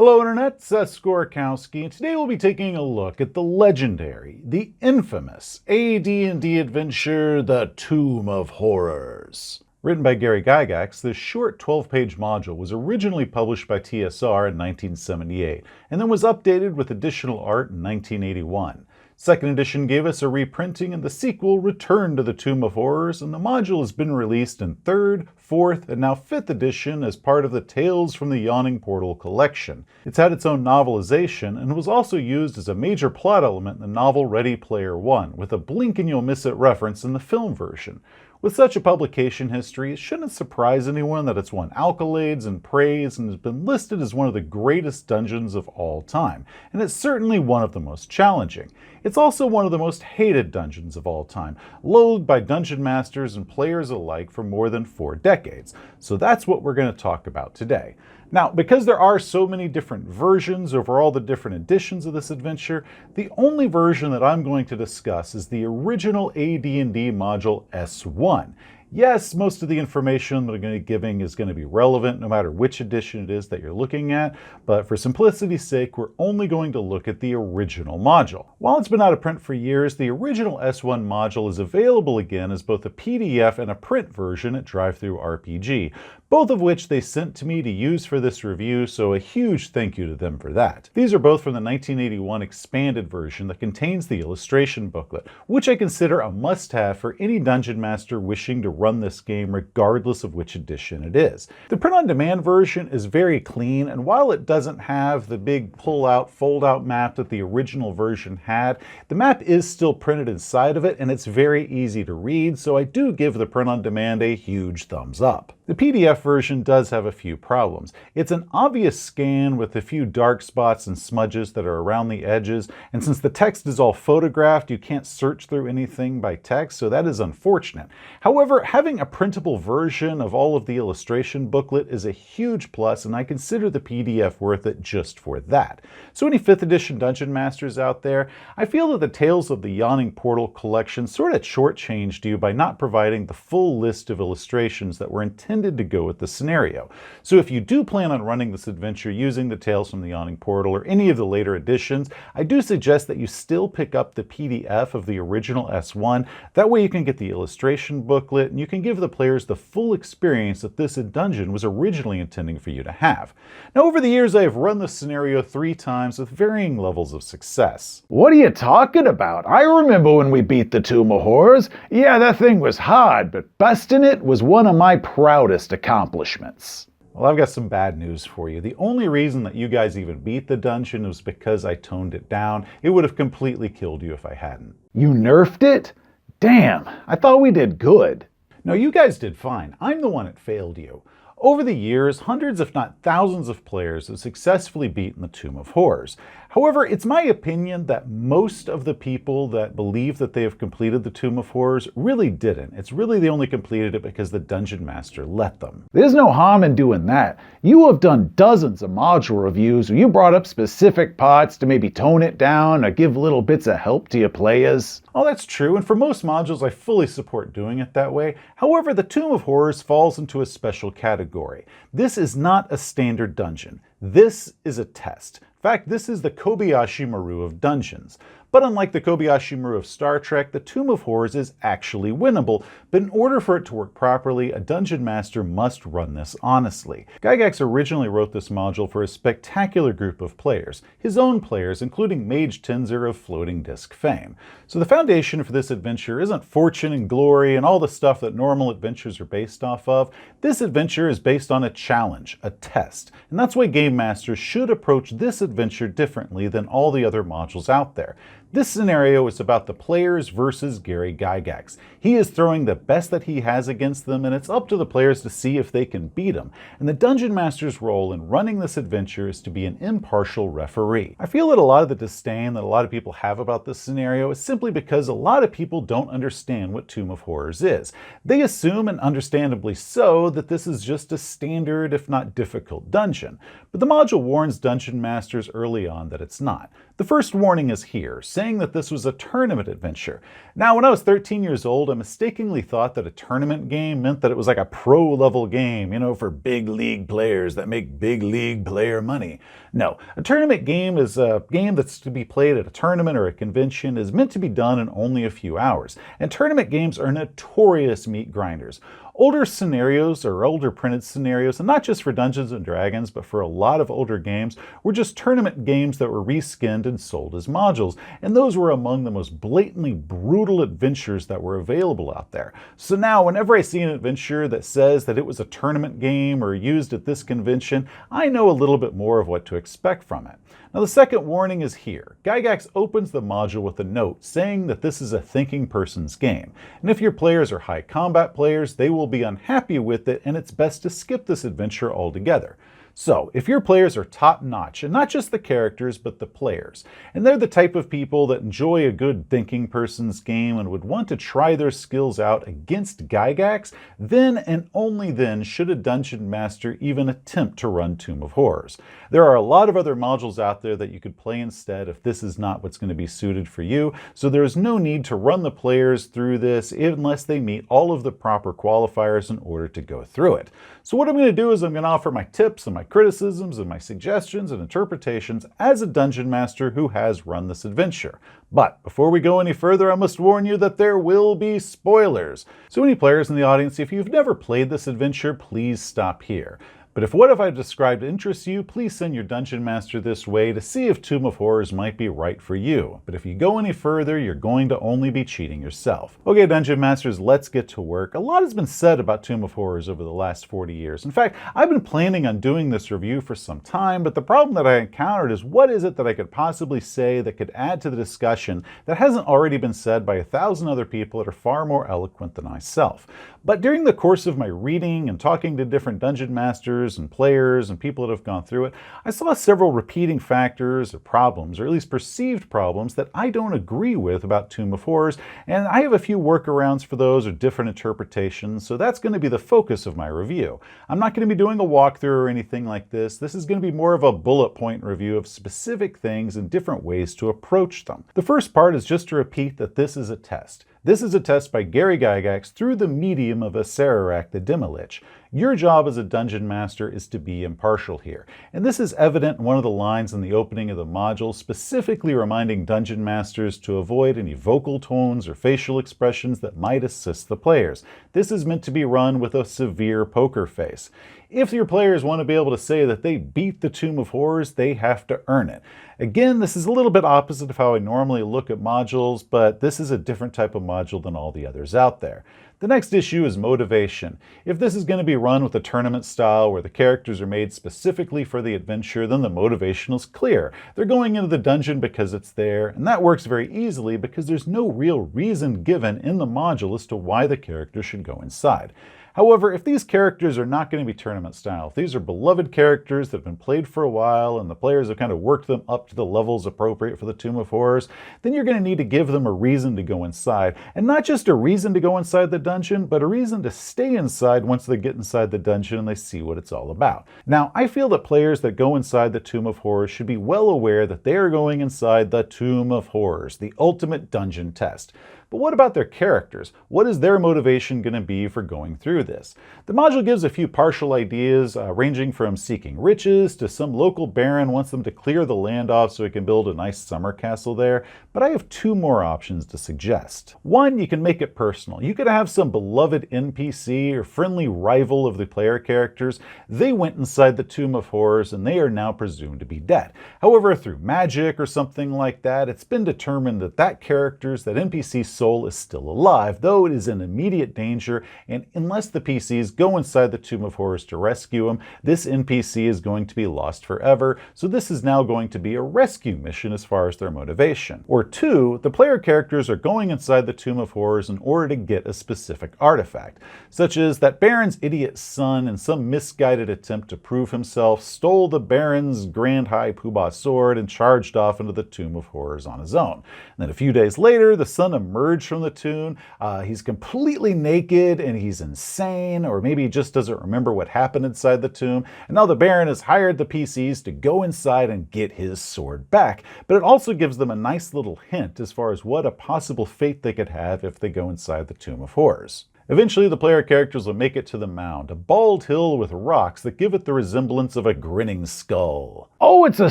Hello Internet, Seth Skorkowski, and today we'll be taking a look at the legendary, the infamous AD&D adventure, The Tomb of Horrors. Written by Gary Gygax, this short 12-page module was originally published by TSR in 1978, and then was updated with additional art in 1981. Second edition gave us a reprinting, and the sequel, Return to the Tomb of Horrors, and the module has been released in 3rd, 4th, and now 5th edition as part of the Tales from the Yawning Portal collection. It's had its own novelization, and was also used as a major plot element in the novel Ready Player One, with a blink and you'll miss it reference in the film version. With such a publication history, it shouldn't surprise anyone that it's won accolades and praise and has been listed as one of the greatest dungeons of all time, and it's certainly one of the most challenging. It's also one of the most hated dungeons of all time, loathed by dungeon masters and players alike for more than 4 decades. So that's what we're going to talk about today. Now, because there are so many different versions over all the different editions of this adventure, the only version that I'm going to discuss is the original AD&D module S1. Yes, most of the information that I'm going to be giving is going to be relevant no matter which edition it is that you're looking at, but for simplicity's sake, we're only going to look at the original module. While it's been out of print for years, the original S1 module is available again as both a PDF and a print version at DriveThruRPG, both of which they sent to me to use for this review, so a huge thank you to them for that. These are both from the 1981 expanded version that contains the illustration booklet, which I consider a must-have for any dungeon master wishing to run this game regardless of which edition it is. The print-on-demand version is very clean, and while it doesn't have the big pull-out, fold-out map that the original version had, the map is still printed inside of it, and it's very easy to read, so I do give the print-on-demand a huge thumbs up. The PDF version does have a few problems. It's an obvious scan with a few dark spots and smudges that are around the edges, and since the text is all photographed, you can't search through anything by text, so that is unfortunate. However, having a printable version of all of the illustration booklet is a huge plus, and I consider the PDF worth it just for that. So any 5th edition Dungeon Masters out there, I feel that the Tales of the Yawning Portal collection sort of shortchanged you by not providing the full list of illustrations that were intended to go with the scenario. So if you do plan on running this adventure using the Tales from the Yawning Portal or any of the later editions, I do suggest that you still pick up the PDF of the original S1. That way you can get the illustration booklet and you can give the players the full experience that this dungeon was originally intending for you to have. Now, over the years, I have run this scenario 3 times with varying levels of success. What are you talking about? I remember when we beat the Tomb of Horrors. Yeah, that thing was hard, but busting it was one of my proudest accomplishments. Well, I've got some bad news for you. The only reason that you guys even beat the dungeon was because I toned it down. It would have completely killed you if I hadn't. You nerfed it? Damn, I thought we did good. No, you guys did fine. I'm the one that failed you. Over the years, hundreds if not thousands of players have successfully beaten the Tomb of Horrors. However, it's my opinion that most of the people that believe that they have completed the Tomb of Horrors really didn't. It's really they only completed it because the Dungeon Master let them. There's no harm in doing that. You have done dozens of module reviews where you brought up specific parts to maybe tone it down or give little bits of help to your players. Oh, that's true, and for most modules I fully support doing it that way. However, the Tomb of Horrors falls into a special category. This is not a standard dungeon. This is a test. In fact, this is the Kobayashi Maru of dungeons. But unlike the Kobayashi Maru of Star Trek, the Tomb of Horrors is actually winnable, but in order for it to work properly, a dungeon master must run this honestly. Gygax originally wrote this module for a spectacular group of players, his own players, including Mage Tenzer of Floating Disc fame. So the foundation for this adventure isn't fortune and glory and all the stuff that normal adventures are based off of. This adventure is based on a challenge, a test, and that's why game masters should approach this adventure differently than all the other modules out there. This scenario is about the players versus Gary Gygax. He is throwing the best that he has against them, and it's up to the players to see if they can beat him. And the Dungeon Master's role in running this adventure is to be an impartial referee. I feel that a lot of the disdain that a lot of people have about this scenario is simply because a lot of people don't understand what Tomb of Horrors is. They assume, and understandably so, that this is just a standard, if not difficult, dungeon. But the module warns Dungeon Masters early on that it's not. The first warning is here. saying that this was a tournament adventure. Now, when I was 13 years old, I mistakenly thought that a tournament game meant that it was like a pro-level game, for big league players that make big league player money. No, a tournament game is a game that's to be played at a tournament or a convention, is meant to be done in only a few hours. And tournament games are notorious meat grinders. Older scenarios, or older printed scenarios, and not just for Dungeons & Dragons, but for a lot of older games, were just tournament games that were reskinned and sold as modules, and those were among the most blatantly brutal adventures that were available out there. So now, whenever I see an adventure that says that it was a tournament game or used at this convention, I know a little bit more of what to expect from it. Now, the second warning is here. Gygax opens the module with a note saying that this is a thinking person's game, and if your players are high combat players, they will be unhappy with it, and it's best to skip this adventure altogether. So, if your players are top-notch, and not just the characters, but the players, and they're the type of people that enjoy a good thinking person's game and would want to try their skills out against Gygax, then and only then should a Dungeon Master even attempt to run Tomb of Horrors. There are a lot of other modules out there that you could play instead if this is not what's going to be suited for you, so there is no need to run the players through this unless they meet all of the proper qualifiers in order to go through it. So what I'm going to do is I'm going to offer my tips and my criticisms and my suggestions and interpretations as a Dungeon Master who has run this adventure. But before we go any further, I must warn you that there will be spoilers. So any players in the audience, if you've never played this adventure, please stop here. But if what I've described interests you, please send your Dungeon Master this way to see if Tomb of Horrors might be right for you. But if you go any further, you're going to only be cheating yourself. Okay, Dungeon Masters, let's get to work. A lot has been said about Tomb of Horrors over the last 40 years. In fact, I've been planning on doing this review for some time, but the problem that I encountered is what is it that I could possibly say that could add to the discussion that hasn't already been said by 1,000 other people that are far more eloquent than myself. But during the course of my reading and talking to different Dungeon Masters and players and people that have gone through it, I saw several repeating factors or problems, or at least perceived problems, that I don't agree with about Tomb of Horrors, and I have a few workarounds for those or different interpretations, so that's going to be the focus of my review. I'm not going to be doing a walkthrough or anything like this. This is going to be more of a bullet point review of specific things and different ways to approach them. The first part is just to repeat that this is a test. This is a test by Gary Gygax through the medium of a Sararak the Demilich. Your job as a Dungeon Master is to be impartial here, and this is evident in one of the lines in the opening of the module, specifically reminding Dungeon Masters to avoid any vocal tones or facial expressions that might assist the players. This is meant to be run with a severe poker face. If your players want to be able to say that they beat the Tomb of Horrors, they have to earn it. Again, this is a little bit opposite of how I normally look at modules, but this is a different type of module than all the others out there. The next issue is motivation. If this is going to be run with a tournament style where the characters are made specifically for the adventure, then the motivation is clear. They're going into the dungeon because it's there, and that works very easily because there's no real reason given in the module as to why the character should go inside. However, if these characters are not going to be tournament style, if these are beloved characters that have been played for a while and the players have kind of worked them up to the levels appropriate for the Tomb of Horrors, then you're going to need to give them a reason to go inside. And not just a reason to go inside the dungeon, but a reason to stay inside once they get inside the dungeon and they see what it's all about. Now, I feel that players that go inside the Tomb of Horrors should be well aware that they are going inside the Tomb of Horrors, the ultimate dungeon test. But what about their characters? What is their motivation going to be for going through this? The module gives a few partial ideas, ranging from seeking riches to some local baron wants them to clear the land off so he can build a nice summer castle there, but I have two more options to suggest. One, you can make it personal. You could have some beloved NPC or friendly rival of the player characters. They went inside the Tomb of Horrors and they are now presumed to be dead. However, through magic or something like that, it's been determined that that NPC's soul is still alive, though it is in immediate danger, and unless the PCs go inside the Tomb of Horrors to rescue him, this NPC is going to be lost forever, so this is now going to be a rescue mission as far as their motivation. Or two, the player characters are going inside the Tomb of Horrors in order to get a specific artifact, such as that Baron's idiot son, in some misguided attempt to prove himself, stole the Baron's Grand High Poobah sword and charged off into the Tomb of Horrors on his own. And then a few days later, the son emerged emerge from the tomb. He's completely naked and he's insane, or maybe he just doesn't remember what happened inside the tomb. And now the Baron has hired the PCs to go inside and get his sword back. But it also gives them a nice little hint as far as what a possible fate they could have if they go inside the Tomb of Horrors. Eventually, the player characters will make it to the mound, a bald hill with rocks that give it the resemblance of a grinning skull. Oh, it's a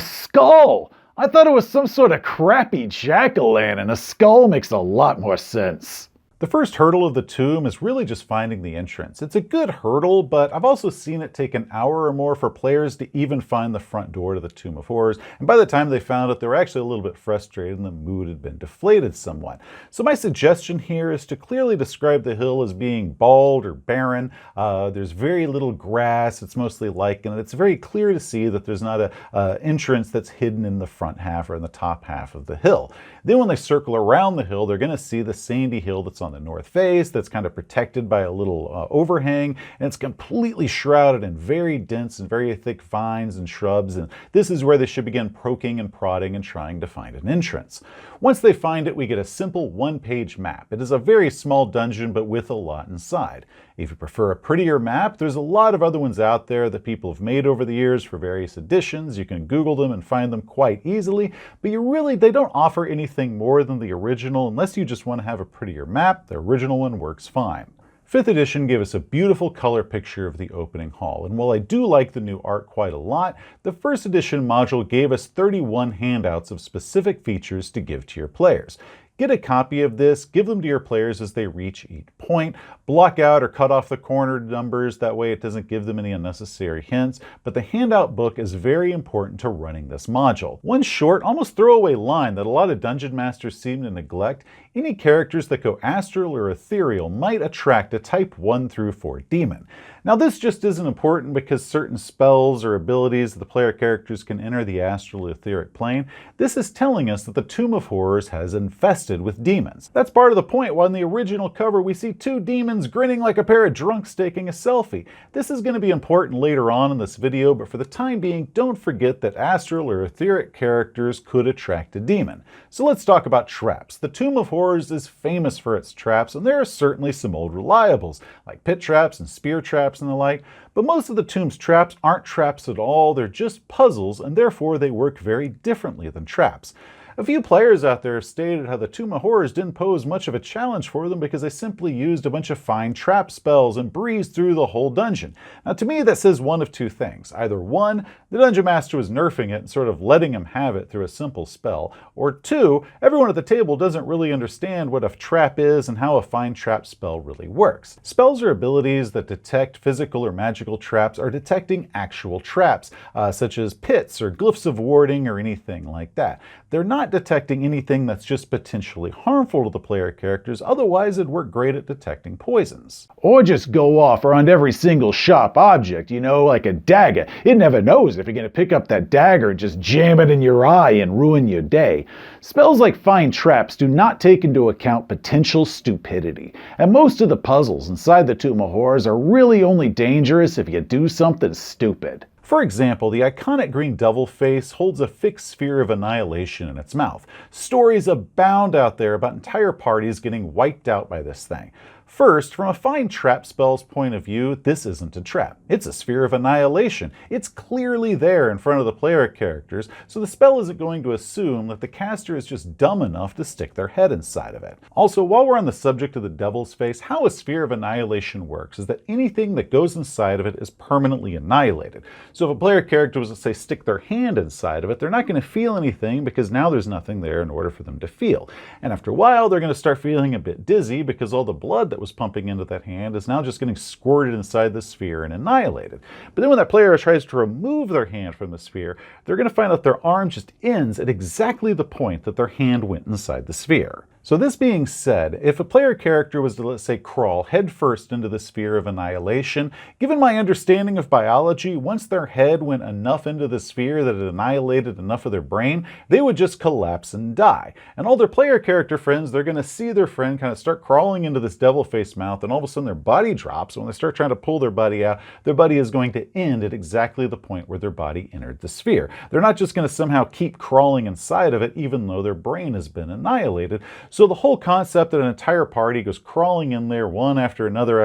skull! I thought it was some sort of crappy jack-o'-lantern. A skull makes a lot more sense. The first hurdle of the tomb is really just finding the entrance. It's a good hurdle, but I've also seen it take an hour or more for players to even find the front door to the Tomb of Horrors, and by the time they found it, they were actually a little bit frustrated and the mood had been deflated somewhat. So my suggestion here is to clearly describe the hill as being bald or barren. There's very little grass, it's mostly lichen, and it's very clear to see that there's not an entrance that's hidden in the front half or in the top half of the hill. Then when they circle around the hill, they're going to see the sandy hill that's on the north face, that's kind of protected by a little overhang, and it's completely shrouded in very dense and very thick vines and shrubs, and this is where they should begin poking and prodding and trying to find an entrance. Once they find it, we get a simple one-page map. It is a very small dungeon, but with a lot inside. If you prefer a prettier map, there's a lot of other ones out there that people have made over the years for various editions. You can Google them and find them quite easily, but they don't offer anything more than the original. Unless you just want to have a prettier map, the original one works fine. 5th edition gave us a beautiful color picture of the opening hall, and while I do like the new art quite a lot, the 1st edition module gave us 31 handouts of specific features to give to your players. Get a copy of this, give them to your players as they reach each point, block out or cut off the corner numbers, that way it doesn't give them any unnecessary hints, but the handout book is very important to running this module. One short, almost throwaway line that a lot of dungeon masters seem to neglect: any characters that go astral or ethereal might attract a type 1 through 4 demon. Now this just isn't important because certain spells or abilities the player characters can enter the astral or etheric plane. This is telling us that the Tomb of Horrors has infested with demons. That's part of the point why in the original cover we see 2 demons grinning like a pair of drunks taking a selfie. This is going to be important later on in this video, but for the time being, don't forget that astral or etheric characters could attract a demon. So let's talk about traps. The Tomb of Horrors is famous for its traps, and there are certainly some old reliables, like pit traps and spear traps and the like, but most of the tomb's traps aren't traps at all. They're just puzzles, and therefore they work very differently than traps. A few players out there have stated how the Tomb of Horrors didn't pose much of a challenge for them because they simply used a bunch of fine trap spells and breezed through the whole dungeon. Now to me that says one of two things. Either 1, the Dungeon Master was nerfing it and sort of letting him have it through a simple spell, or 2, everyone at the table doesn't really understand what a trap is and how a fine trap spell really works. Spells or abilities that detect physical or magical traps are detecting actual traps, such as pits or glyphs of warding or anything like that. They're not detecting anything that's just potentially harmful to the player characters, otherwise it'd work great at detecting poisons. Or just go off around every single sharp object, like a dagger. It never knows if you're going to pick up that dagger and just jam it in your eye and ruin your day. Spells like fine traps do not take into account potential stupidity, and most of the puzzles inside the Tomb of Horrors are really only dangerous if you do something stupid. For example, the iconic green devil face holds a fixed sphere of annihilation in its mouth. Stories abound out there about entire parties getting wiped out by this thing. First, from a fine trap spell's point of view, this isn't a trap. It's a sphere of annihilation. It's clearly there in front of the player characters, so the spell isn't going to assume that the caster is just dumb enough to stick their head inside of it. Also, while we're on the subject of the devil's face, how a sphere of annihilation works is that anything that goes inside of it is permanently annihilated. So if a player character was to, say, stick their hand inside of it, they're not going to feel anything because now there's nothing there in order for them to feel. And after a while, they're going to start feeling a bit dizzy because all the blood that was pumping into that hand is now just getting squirted inside the sphere and annihilated. But then when that player tries to remove their hand from the sphere, they're going to find out their arm just ends at exactly the point that their hand went inside the sphere. So this being said, if a player character was to, let's say, crawl headfirst into the sphere of annihilation, given my understanding of biology, once their head went enough into the sphere that it annihilated enough of their brain, they would just collapse and die. And all their player character friends, they're going to see their friend kind of start crawling into this devil face mouth, and all of a sudden their body drops. When they start trying to pull their body out, their body is going to end at exactly the point where their body entered the sphere. They're not just going to somehow keep crawling inside of it even though their brain has been annihilated. So the whole concept that an entire party goes crawling in there one after another,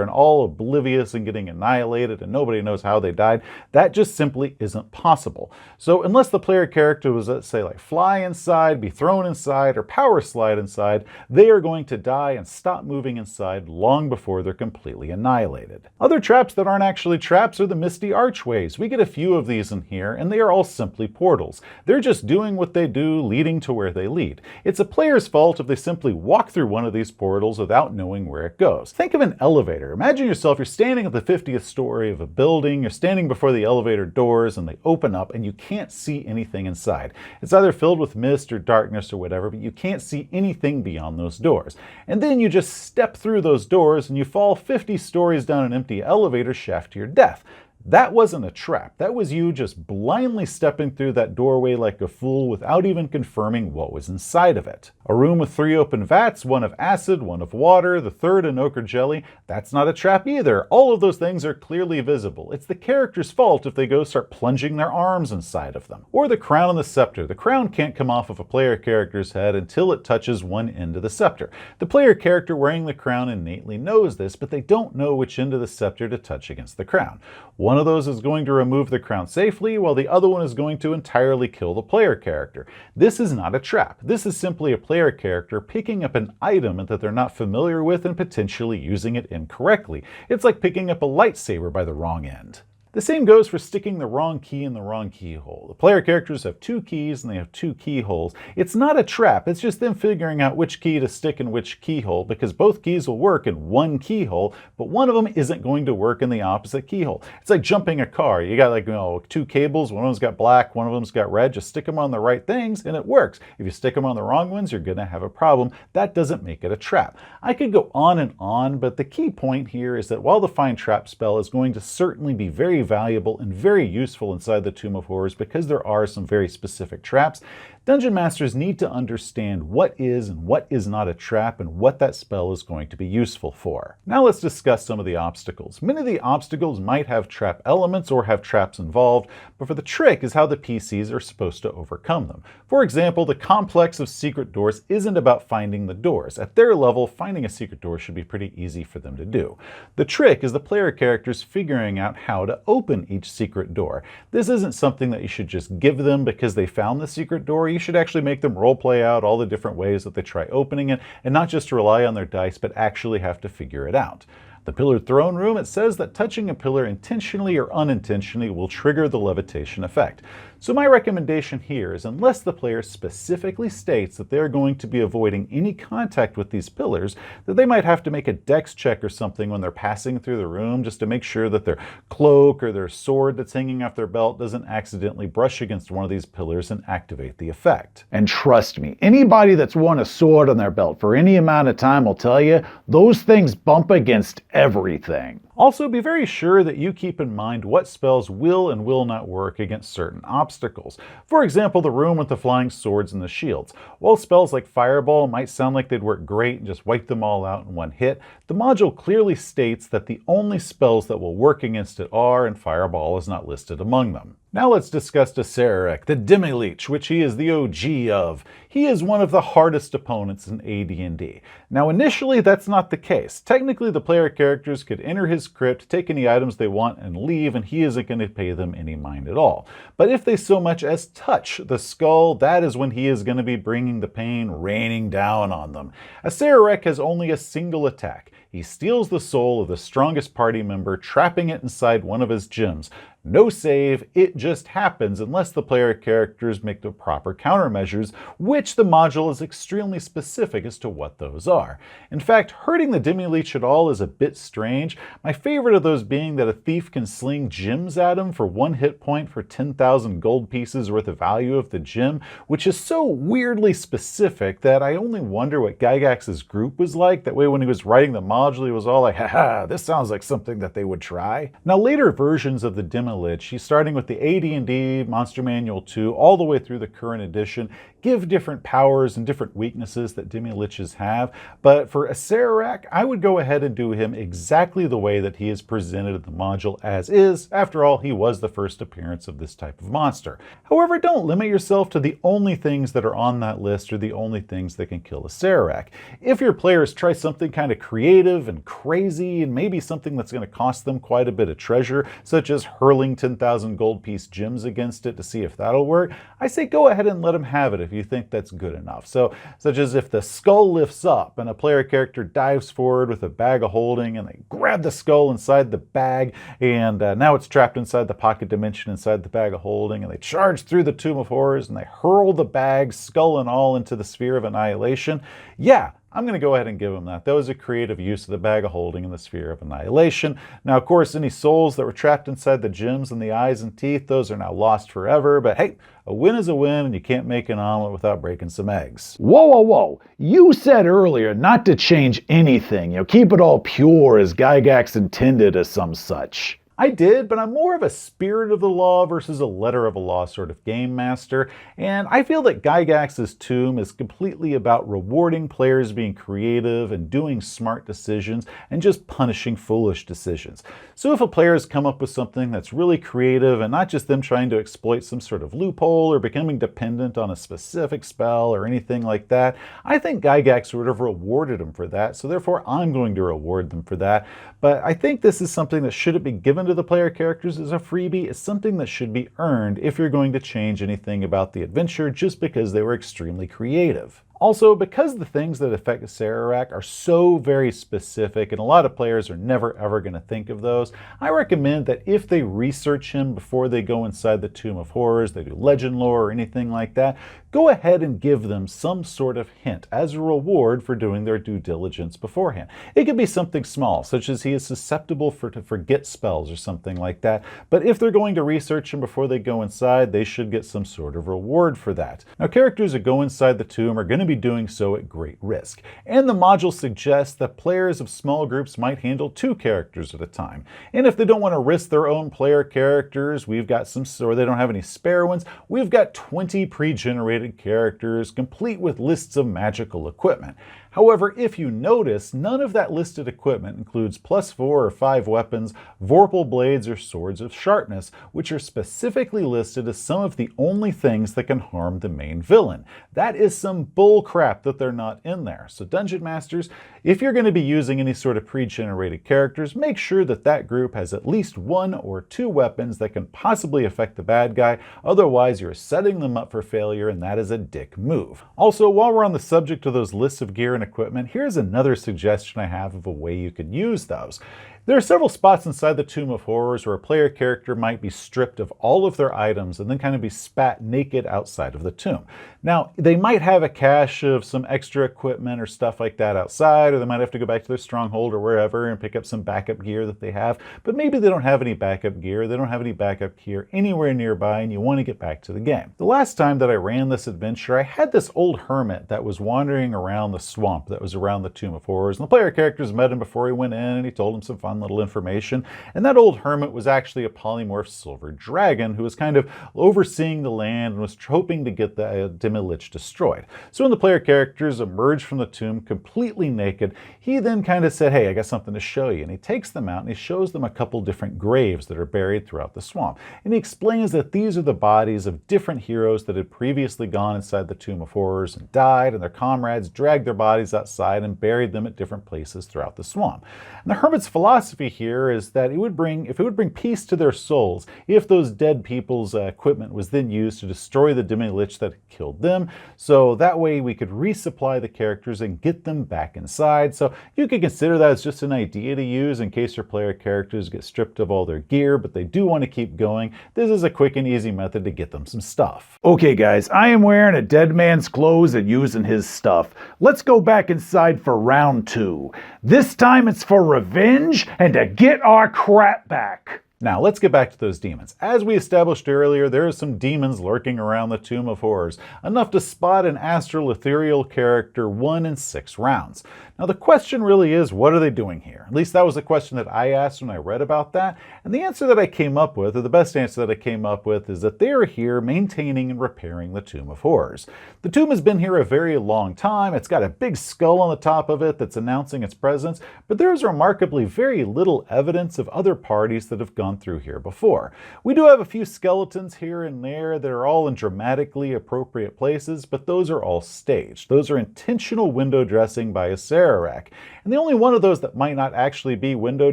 and all oblivious and getting annihilated and nobody knows how they died, that just simply isn't possible. So unless the player character was, let's say, like fly inside, be thrown inside, or power slide inside, they are going to die and stop moving inside long before they're completely annihilated. Other traps that aren't actually traps are the misty archways. We get a few of these in here, and they are all simply portals. They're just doing what they do, leading to where they lead. It's a player's fault if they simply walk through one of these portals without knowing where it goes. Think of an elevator. Imagine yourself, you're standing at the 50th story of a building, you're standing before the elevator doors, and they open up, and you can't see anything inside. It's either filled with mist or darkness or whatever, but you can't see anything beyond those doors. And then you just step through those doors, and you fall 50 stories down an empty elevator shaft to your death. That wasn't a trap. That was you just blindly stepping through that doorway like a fool without even confirming what was inside of it. A room with 3 open vats, one of acid, one of water, the third an ochre jelly. That's not a trap either. All of those things are clearly visible. It's the character's fault if they go start plunging their arms inside of them. Or the crown and the scepter. The crown can't come off of a player character's head until it touches one end of the scepter. The player character wearing the crown innately knows this, but they don't know which end of the scepter to touch against the crown. One of those is going to remove the crown safely, while the other one is going to entirely kill the player character. This is not a trap. This is simply a player character picking up an item that they're not familiar with and potentially using it incorrectly. It's like picking up a lightsaber by the wrong end. The same goes for sticking the wrong key in the wrong keyhole. The player characters have 2 keys and they have 2 keyholes. It's not a trap, it's just them figuring out which key to stick in which keyhole, because both keys will work in one keyhole, but one of them isn't going to work in the opposite keyhole. It's like jumping a car. You got 2 cables, one of them's got black, one of them's got red. Just stick them on the right things and it works. If you stick them on the wrong ones, you're going to have a problem. That doesn't make it a trap. I could go on and on, but the key point here is that while the Find Trap spell is going to certainly be very valuable and very useful inside the Tomb of Horrors because there are some very specific traps, Dungeon Masters need to understand what is and what is not a trap and what that spell is going to be useful for. Now let's discuss some of the obstacles. Many of the obstacles might have trap elements or have traps involved, but for the trick is how the PCs are supposed to overcome them. For example, the complex of secret doors isn't about finding the doors. At their level, finding a secret door should be pretty easy for them to do. The trick is the player characters figuring out how to open each secret door. This isn't something that you should just give them because they found the secret door. You should actually make them roleplay out all the different ways that they try opening it, and not just rely on their dice, but actually have to figure it out. The Pillared Throne Room, it says that touching a pillar intentionally or unintentionally will trigger the levitation effect. So my recommendation here is, unless the player specifically states that they're going to be avoiding any contact with these pillars, that they might have to make a dex check or something when they're passing through the room just to make sure that their cloak or their sword that's hanging off their belt doesn't accidentally brush against one of these pillars and activate the effect. And trust me, anybody that's worn a sword on their belt for any amount of time will tell you, those things bump against everything. Also, be very sure that you keep in mind what spells will and will not work against certain obstacles. For example, the room with the flying swords and the shields. While spells like Fireball might sound like they'd work great and just wipe them all out in one hit, the module clearly states that the only spells that will work against it are, and Fireball is not listed among them. Now let's discuss Deserek, the Demi-Leech, which he is the OG of. He is one of the hardest opponents in AD&D. Now initially that's not the case. Technically the player characters could enter his crypt, take any items they want and leave, and he isn't going to pay them any mind at all. But if they so much as touch the skull, that is when he is going to be bringing the pain raining down on them. Deserek has only a single attack. He steals the soul of the strongest party member, trapping it inside one of his gems. No save, it just happens unless the player characters make the proper countermeasures, which the module is extremely specific as to what those are. In fact, hurting the Demi-Leech at all is a bit strange, my favorite of those being that a thief can sling gems at him for 1 hit point for 10,000 gold pieces worth of value of the gem, which is so weirdly specific that I only wonder what Gygax's group was like. That way when he was writing the mod, module, he was all like, haha, this sounds like something that they would try. Now, later versions of the Demilich, starting with the AD&D Monster Manual 2 all the way through the current edition, give different powers and different weaknesses that Demiliches have, but for Acererak, I would go ahead and do him exactly the way that he is presented in the module as is. After all, he was the first appearance of this type of monster. However, don't limit yourself to the only things that are on that list or the only things that can kill Acererak. If your players try something kind of creative and crazy and maybe something that's going to cost them quite a bit of treasure, such as hurling 10,000 gold piece gems against it to see if that'll work, I say go ahead and let them have it if you think that's good enough. So, such as if the skull lifts up and a player character dives forward with a bag of holding and they grab the skull inside the bag and now it's trapped inside the pocket dimension inside the bag of holding, and they charge through the Tomb of Horrors and they hurl the bag, skull and all, into the Sphere of Annihilation. Yeah, I'm going to go ahead and give them that. That was a creative use of the bag of holding in the Sphere of Annihilation. Now, of course, any souls that were trapped inside the gems and the eyes and teeth, those are now lost forever. But hey, a win is a win, and you can't make an omelet without breaking some eggs. Whoa, whoa, whoa. You said earlier not to change anything. Keep it all pure as Gygax intended as some such. I did, but I'm more of a spirit of the law versus a letter of a law sort of game master, and I feel that Gygax's Tomb is completely about rewarding players being creative and doing smart decisions and just punishing foolish decisions. So if a player has come up with something that's really creative and not just them trying to exploit some sort of loophole or becoming dependent on a specific spell or anything like that, I think Gygax would have rewarded them for that, so therefore I'm going to reward them for that. But I think this is something that shouldn't be given to the player characters as a freebie. It's something that should be earned if you're going to change anything about the adventure just because they were extremely creative. Also, because the things that affect Acererak are so very specific and a lot of players are never ever going to think of those, I recommend that if they research him before they go inside the Tomb of Horrors, they do legend lore or anything like that, go ahead and give them some sort of hint as a reward for doing their due diligence beforehand. It could be something small, such as he is susceptible to forget spells or something like that, but if they're going to research him before they go inside, they should get some sort of reward for that. Now, characters that go inside the tomb are going to be doing so at great risk, and the module suggests that players of small groups might handle 2 characters at a time. And if they don't want to risk their own player characters, we've got some, or they don't have any spare ones, we've got 20 pre-generated characters complete with lists of magical equipment. However, if you notice, none of that listed equipment includes +4 or 5 weapons, vorpal blades, or swords of sharpness, which are specifically listed as some of the only things that can harm the main villain. That is some bull crap that they're not in there. So Dungeon Masters, if you're going to be using any sort of pre-generated characters, make sure that that group has at least 1 or 2 weapons that can possibly affect the bad guy. Otherwise, you're setting them up for failure, and that is a dick move. Also, while we're on the subject of those lists of gear and equipment, here's another suggestion I have of a way you could use those. There are several spots inside the Tomb of Horrors where a player character might be stripped of all of their items and then kind of be spat naked outside of the tomb. Now, they might have a cache of some extra equipment or stuff like that outside, or they might have to go back to their stronghold or wherever and pick up some backup gear that they have, but maybe they don't have any backup gear, they don't have any backup gear anywhere nearby, and you want to get back to the game. The last time that I ran this adventure, I had this old hermit that was wandering around the swamp that was around the Tomb of Horrors, and the player characters met him before he went in, and he told him some fun little information, and that old hermit was actually a polymorph silver dragon who was kind of overseeing the land and was hoping to get the Demilich destroyed. So when the player characters emerged from the tomb completely naked, he then kind of said, hey, I got something to show you, and he takes them out and he shows them a couple different graves that are buried throughout the swamp, and he explains that these are the bodies of different heroes that had previously gone inside the Tomb of Horrors and died, and their comrades dragged their bodies outside and buried them at different places throughout the swamp. And the hermit's philosophy here is that it would bring peace to their souls if those dead people's equipment was then used to destroy the Demilich that killed them, so that way we could resupply the characters and get them back inside. So you could consider that as just an idea to use in case your player characters get stripped of all their gear, but they do want to keep going. This is a quick and easy method to get them some stuff. Okay guys, I am wearing a dead man's clothes and using his stuff. Let's go back inside for round 2. This time it's for revenge and to get our crap back. Now, let's get back to those demons. As we established earlier, there are some demons lurking around the Tomb of Horrors, enough to spot an astral ethereal character 1 in 6 rounds. Now, the question really is, what are they doing here? At least that was the question that I asked when I read about that, and the answer that I came up with, or the best answer that I came up with, is that they are here maintaining and repairing the Tomb of Horrors. The tomb has been here a very long time. It's got a big skull on the top of it that's announcing its presence, but there is remarkably very little evidence of other parties that have gone through here before. We do have a few skeletons here and there that are all in dramatically appropriate places, but those are all staged. Those are intentional window dressing by a Sararak. And the only one of those that might not actually be window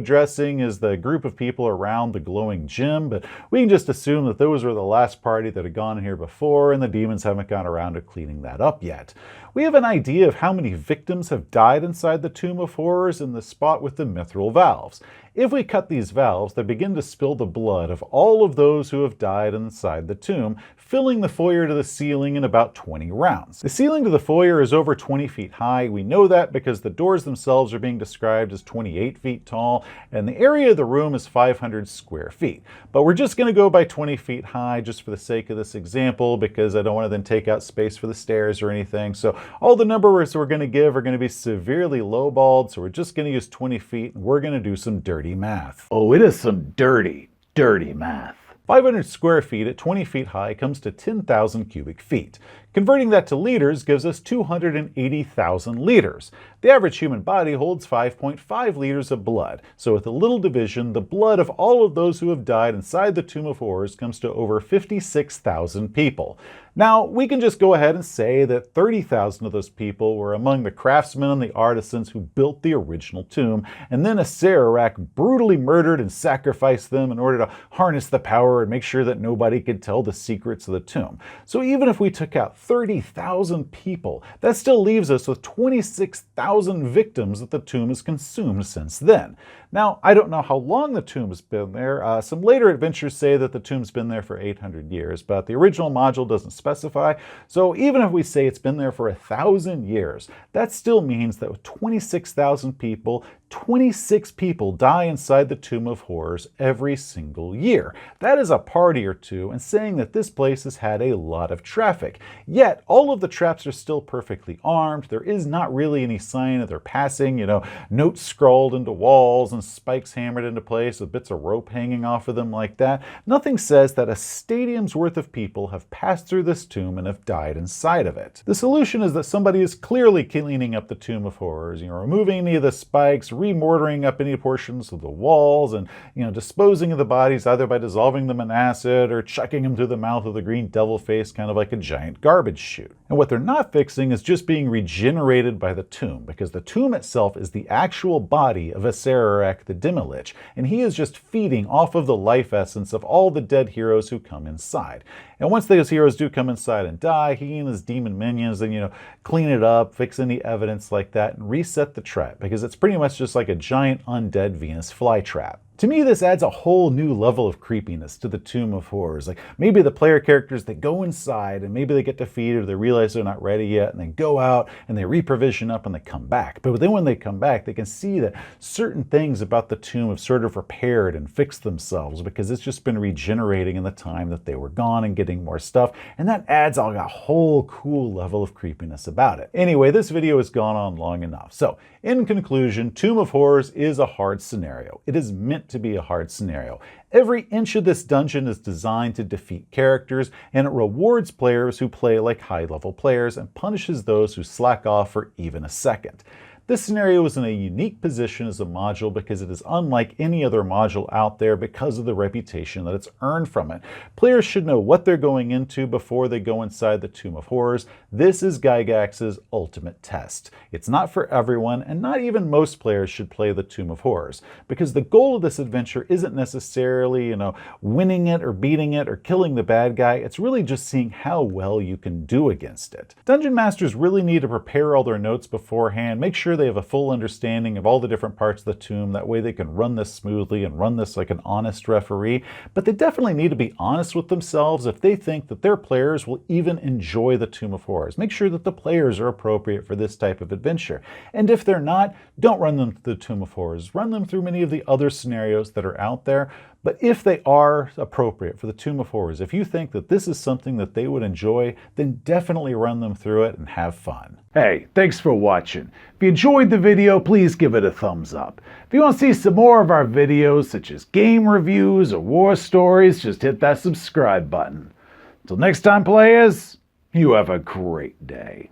dressing is the group of people around the glowing gym, but we can just assume that those were the last party that had gone here before and the demons haven't gone around to cleaning that up yet. We have an idea of how many victims have died inside the Tomb of Horrors in the spot with the mithril valves. If we cut these valves, they begin to spill the blood of all of those who have died inside the tomb, filling the foyer to the ceiling in about 20 rounds. The ceiling to the foyer is over 20 feet high. We know that because the doors themselves are being described as 28 feet tall, and the area of the room is 500 square feet. But we're just going to go by 20 feet high just for the sake of this example, because I don't want to then take out space for the stairs or anything. So all the numbers we're going to give are going to be severely lowballed, so we're just going to use 20 feet, and we're going to do some dirty math. Oh, it is some dirty, dirty math. 500 square feet at 20 feet high comes to 10,000 cubic feet. Converting that to liters gives us 280,000 liters. The average human body holds 5.5 liters of blood, so with a little division, the blood of all of those who have died inside the Tomb of Horrors comes to over 56,000 people. Now, we can just go ahead and say that 30,000 of those people were among the craftsmen and the artisans who built the original tomb, and then a Sararak brutally murdered and sacrificed them in order to harness the power and make sure that nobody could tell the secrets of the tomb. So even if we took out 30,000 people, that still leaves us with 26,000 victims that the tomb has consumed since then. Now, I don't know how long the tomb's been there. Some later adventures say that the tomb's been there for 800 years, but the original module doesn't specify. So even if we say it's been there for 1,000 years, that still means that with 26,000 people, 26 people die inside the Tomb of Horrors every single year. That is a party or two, and saying that this place has had a lot of traffic. Yet, all of the traps are still perfectly armed. There is not really any sign of their passing, notes scrawled into walls and spikes hammered into place with bits of rope hanging off of them like that. Nothing says that a stadium's worth of people have passed through this tomb and have died inside of it. The solution is that somebody is clearly cleaning up the Tomb of Horrors, removing any of the spikes, remortaring up any portions of the walls, and disposing of the bodies either by dissolving them in acid or chucking them through the mouth of the green devil face, kind of like a giant garbage chute. And what they're not fixing is just being regenerated by the tomb, because the tomb itself is the actual body of a Sararak the Demilich, and he is just feeding off of the life essence of all the dead heroes who come inside. And once those heroes do come inside and die, he and his demon minions then, clean it up, fix any evidence like that, and reset the trap, because it's pretty much just like a giant undead Venus flytrap. To me, this adds a whole new level of creepiness to the Tomb of Horrors. Like maybe the player characters that go inside and maybe they get defeated or they realize they're not ready yet and they go out and they reprovision up and they come back. But then when they come back, they can see that certain things about the tomb have sort of repaired and fixed themselves because it's just been regenerating in the time that they were gone and getting more stuff. And that adds a whole cool level of creepiness about it. Anyway, this video has gone on long enough. So in conclusion, Tomb of Horrors is a hard scenario. It is meant to be a hard scenario. Every inch of this dungeon is designed to defeat characters, and it rewards players who play like high-level players and punishes those who slack off for even a second. This scenario is in a unique position as a module because it is unlike any other module out there because of the reputation that it's earned from it. Players should know what they're going into before they go inside the Tomb of Horrors. This is Gygax's ultimate test. It's not for everyone, and not even most players should play the Tomb of Horrors, because the goal of this adventure isn't necessarily, winning it or beating it or killing the bad guy. It's really just seeing how well you can do against it. Dungeon Masters really need to prepare all their notes beforehand, make sure they have a full understanding of all the different parts of the tomb. That way they can run this smoothly and run this like an honest referee. But they definitely need to be honest with themselves if they think that their players will even enjoy the Tomb of Horrors. Make sure that the players are appropriate for this type of adventure. And if they're not, don't run them through the Tomb of Horrors. Run them through many of the other scenarios that are out there. But if they are appropriate for the Tomb of Horrors, if you think that this is something that they would enjoy, then definitely run them through it and have fun. Hey, thanks for watching. If you enjoyed the video, please give it a thumbs up. If you want to see some more of our videos, such as game reviews or war stories, just hit that subscribe button. Until next time, players, you have a great day.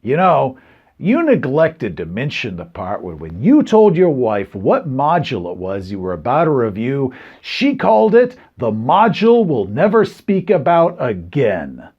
You know, you neglected to mention the part where when you told your wife what module it was you were about to review, she called it the module we'll never speak about again.